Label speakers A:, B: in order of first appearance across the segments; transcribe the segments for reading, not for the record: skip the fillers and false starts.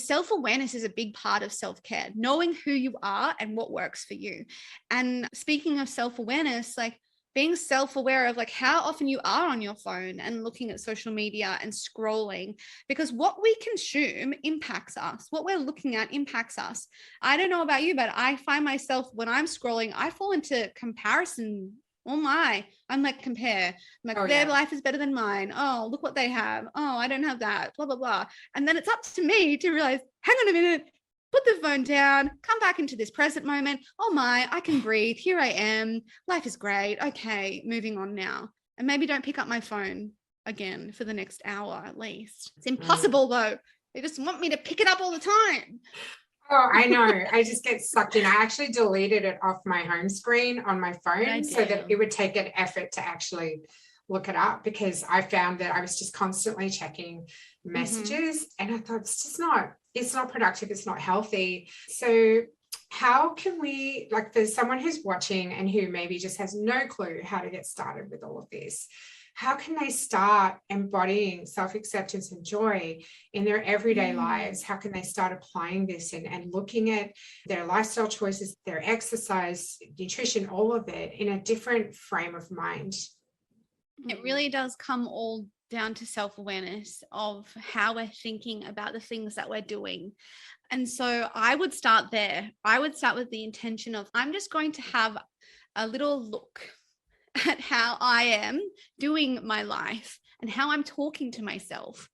A: self-awareness is a big part of self-care, knowing who you are and what works for you. And speaking of self-awareness, like being self-aware of like how often you are on your phone and looking at social media and scrolling, because what we consume impacts us. What we're looking at impacts us. I don't know about you, but I find myself when I'm scrolling, I fall into comparison. Oh my, I'm like, compare. I'm like, their life is better than mine. Oh, look what they have. Oh, I don't have that, blah, blah, blah. And then it's up to me to realize, hang on a minute, put the phone down, come back into this present moment. Oh my, I can breathe. Here I am. Life is great. Okay, moving on now. And maybe don't pick up my phone again for the next hour at least. It's impossible though. They just want me to pick it up all the time.
B: Oh, I know. I just get sucked in. I actually deleted it off my home screen on my phone so that it would take an effort to actually look it up, because I found that I was just constantly checking messages and I thought it's not productive. It's not healthy. So how can we, like, for someone who's watching and who maybe just has no clue how to get started with all of this, how can they start embodying self-acceptance and joy in their everyday lives? How can they start applying this and looking at their lifestyle choices, their exercise, nutrition, all of it in a different frame of mind?
A: It really does come all down to self-awareness of how we're thinking about the things that we're doing. And so I would start there. I would start with the intention of, I'm just going to have a little look at how I am doing my life and how I'm talking to myself.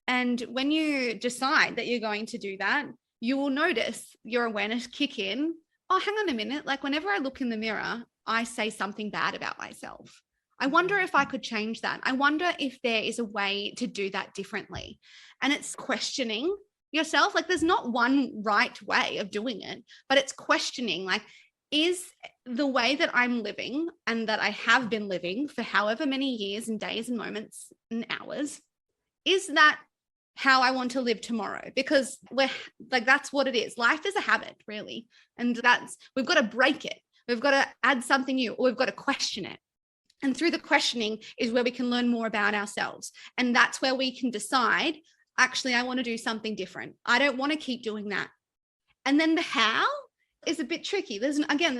A: And when you decide that you're going to do that, you will notice your awareness kick in. Oh, hang on a minute. Like whenever I look in the mirror, I say something bad about myself. I wonder if I could change that. I wonder if there is a way to do that differently. And it's questioning yourself. Like there's not one right way of doing it, but it's questioning, like, is the way that I'm living and that I have been living for however many years and days and moments and hours, is that how I want to live tomorrow? Because we're like, that's what it is. Life is a habit, really. And we've got to break it. We've got to add something new, or we've got to question it. And through the questioning is where we can learn more about ourselves. And that's where we can decide, actually, I want to do something different. I don't want to keep doing that. And then the how is a bit tricky. There's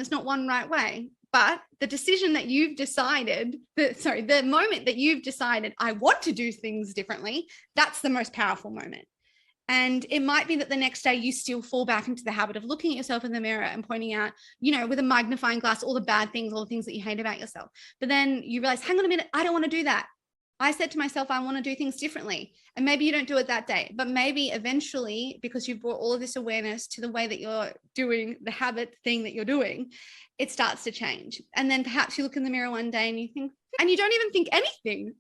A: not one right way, but the decision that you've decided, the moment that you've decided, I want to do things differently, that's the most powerful moment. And it might be that the next day you still fall back into the habit of looking at yourself in the mirror and pointing out, with a magnifying glass, all the bad things, all the things that you hate about yourself. But then you realize, hang on a minute, I don't want to do that. I said to myself, I want to do things differently. And maybe you don't do it that day, but maybe eventually, because you've brought all of this awareness to the way that you're doing the habit thing that you're doing, it starts to change. And then perhaps you look in the mirror one day and you think, and you don't even think anything